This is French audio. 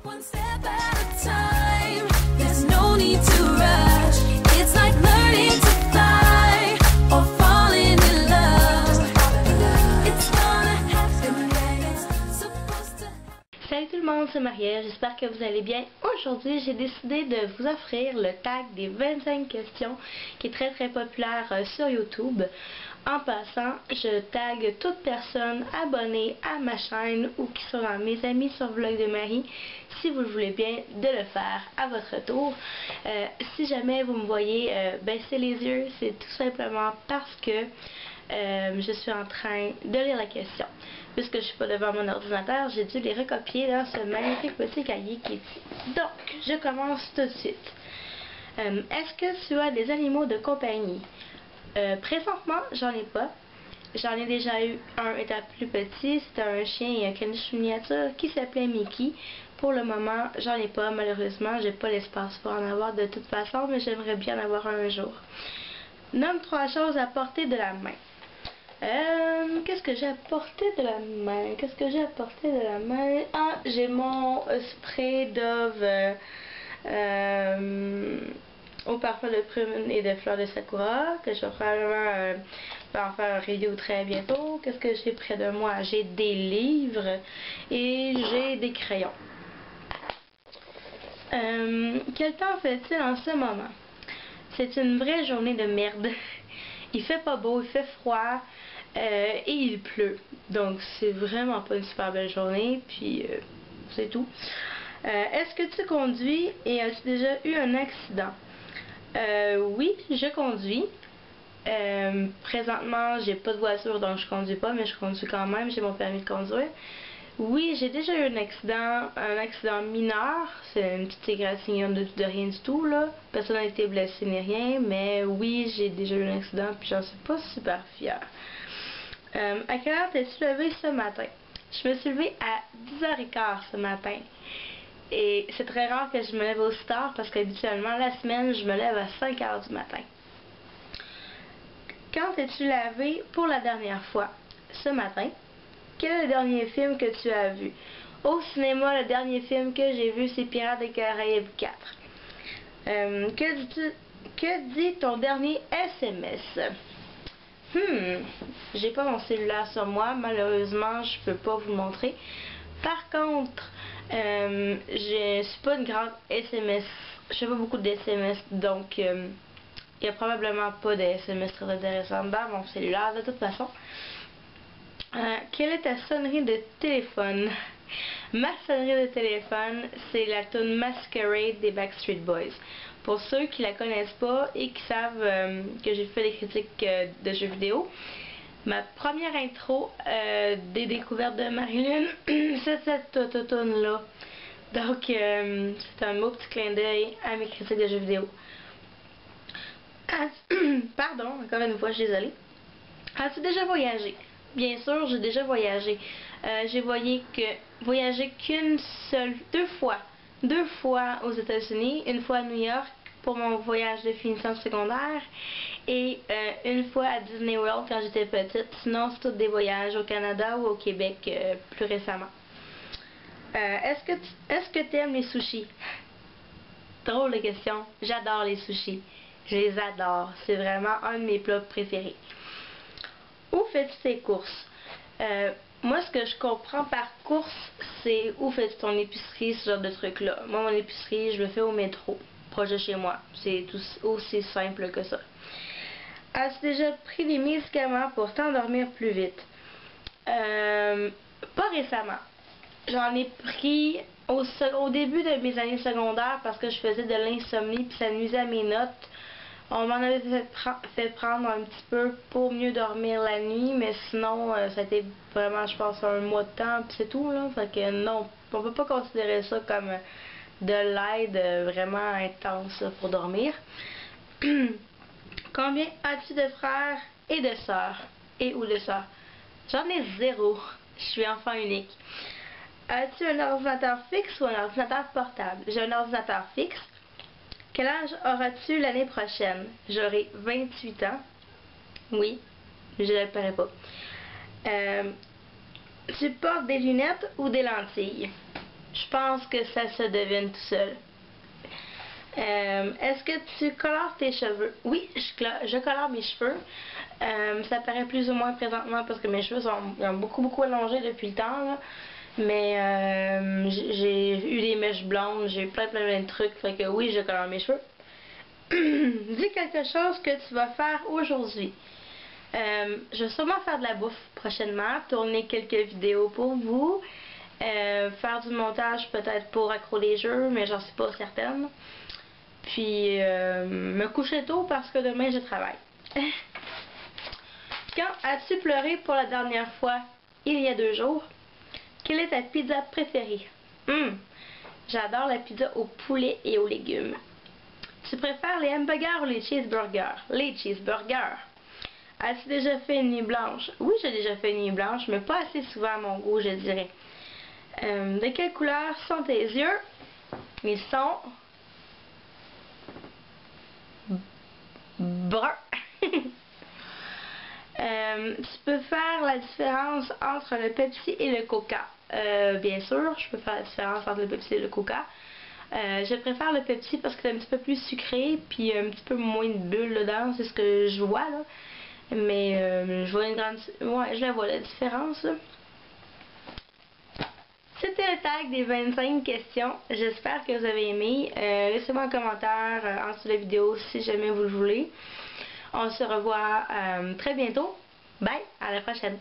One step at a time, there's no need to rush. It's like learning to fly or falling in love. It's gonna happen when it's supposed to. Salut tout le monde, c'est Maria, j'espère que vous allez bien. Aujourd'hui, j'ai décidé de vous offrir le tag des 25 questions qui est très populaire sur YouTube. En passant, je tag toute personne abonnée à ma chaîne ou qui sera mes amis sur Vlog de Marie, si vous le voulez bien, de le faire à votre tour. Si jamais vous me voyez baisser les yeux, c'est tout simplement parce que je suis en train de lire la question. Puisque je ne suis pas devant mon ordinateur, j'ai dû les recopier dans ce magnifique petit cahier qui est ici. Donc, je commence tout de suite. Est-ce que tu as des animaux de compagnie? Présentement, j'en ai pas. J'en ai déjà eu un étant plus petit. C'était un chien et un caniche miniature qui s'appelait Mickey. Pour le moment, j'en ai pas. Malheureusement, j'ai pas l'espace pour en avoir de toute façon, mais j'aimerais bien en avoir un jour. Nomme 3 choses à portée de la main. Qu'est-ce que j'ai à portée de la main? Qu'est-ce que j'ai à portée de la main? Ah, j'ai mon spray Dove au parfum de prune et de fleurs de sakura, que je vais probablement en faire un review très bientôt. Qu'est-ce que j'ai près de moi? J'ai des livres et j'ai des crayons. Quel temps fait-il en ce moment? C'est une vraie journée de merde. Il fait pas beau, il fait froid et il pleut. Donc c'est vraiment pas une super belle journée, puis c'est tout. Est-ce que tu conduis et as-tu déjà eu un accident? Oui, je conduis. Présentement, j'ai pas de voiture, donc je conduis pas, mais je conduis quand même, j'ai mon permis de conduire. Oui, j'ai déjà eu un accident mineur. C'est une petite égratignure de rien du tout, là. Personne n'a été blessé ni rien, mais oui, j'ai déjà eu un accident, puis j'en suis pas super fière. À quelle heure t'es-tu levée ce matin? Je me suis levée à 10h15 ce matin. Et c'est très rare que je me lève aussi tard parce qu'habituellement, la semaine, je me lève à 5h du matin. Quand t'es-tu lavé pour la dernière fois? Ce matin. Quel est le dernier film que tu as vu? Au cinéma, le dernier film que j'ai vu, c'est Pirates des Caraïbes 4. Que dit ton dernier SMS? J'ai pas mon cellulaire sur moi, malheureusement, je peux pas vous le montrer. Par contre, je suis pas une grande SMS. Je fais pas beaucoup de SMS, donc il y a probablement pas de SMS très intéressant dans mon cellulaire de toute façon. Quelle est ta sonnerie de téléphone? Ma sonnerie de téléphone, c'est la tune Masquerade des Backstreet Boys. Pour ceux qui la connaissent pas et qui savent que j'ai fait des critiques de jeux vidéo, ma première intro des découvertes de Marilyn, c'est cette tune-là. Donc, c'est un beau petit clin d'œil à mes critiques de jeux vidéo. Pardon, encore une fois, je suis désolée. As-tu déjà voyagé? Bien sûr, j'ai déjà voyagé. J'ai voyagé deux fois aux États-Unis, une fois à New York pour mon voyage de finissant secondaire et une fois à Disney World quand j'étais petite. Sinon, c'est tous des voyages au Canada ou au Québec plus récemment. Est-ce que tu aimes les sushis? Drôle de question. J'adore les sushis. Je les adore. C'est vraiment un de mes plats préférés. Où fais-tu tes courses? Moi, ce que je comprends par course, c'est où fais-tu ton épicerie, ce genre de trucs-là. Moi, mon épicerie, je le fais au métro, proche de chez moi. C'est aussi simple que ça. As-tu déjà pris des médicaments pour t'endormir plus vite? Pas récemment. J'en ai pris au début de mes années secondaires parce que je faisais de l'insomnie puis ça nuisait à mes notes. On m'en avait fait prendre un petit peu pour mieux dormir la nuit, mais sinon, ça a été vraiment, je pense, un mois de temps, puis c'est tout, là. Fait que non, on peut pas considérer ça comme de l'aide vraiment intense là, pour dormir. Combien as-tu de frères et de sœurs? Et ou de sœurs? J'en ai 0. Je suis enfant unique. As-tu un ordinateur fixe ou un ordinateur portable? J'ai un ordinateur fixe. Quel âge auras-tu l'année prochaine? J'aurai 28 ans. Oui, je ne le parais pas. Tu portes des lunettes ou des lentilles? Je pense que ça se devine tout seul. Est-ce que tu colores tes cheveux? Oui, je colore mes cheveux. Ça paraît plus ou moins présentement parce que mes cheveux ont beaucoup allongé depuis le temps, là. Mais j'ai eu des mèches blondes, j'ai eu plein de trucs. Fait que oui, je colore mes cheveux. Dis quelque chose que tu vas faire aujourd'hui. Je vais sûrement faire de la bouffe prochainement, tourner quelques vidéos pour vous, faire du montage peut-être pour Accro les jeux, mais j'en suis pas certaine. Puis me coucher tôt parce que demain je travaille. Quand as-tu pleuré pour la dernière fois? Il y a 2 jours. Quelle est ta pizza préférée? J'adore la pizza au poulet et aux légumes. Tu préfères les hamburgers ou les cheeseburgers? Les cheeseburgers. As-tu déjà fait une nuit blanche? Oui, j'ai déjà fait une nuit blanche, mais pas assez souvent à mon goût, je dirais. De quelle couleur sont tes yeux? Ils sont bruns. Tu peux faire la différence entre le Pepsi et le Coca? Bien sûr, je peux faire la différence entre le Pepsi et le Coca. Je préfère le Pepsi parce que c'est un petit peu plus sucré puis un petit peu moins de bulles dedans, c'est ce que je vois là. Mais je vois une grande... Ouais, je la vois la différence là. C'était le tag des 25 questions. J'espère que vous avez aimé. Laissez-moi un commentaire en dessous de la vidéo si jamais vous le voulez. On se revoit très bientôt. Bye, à la prochaine.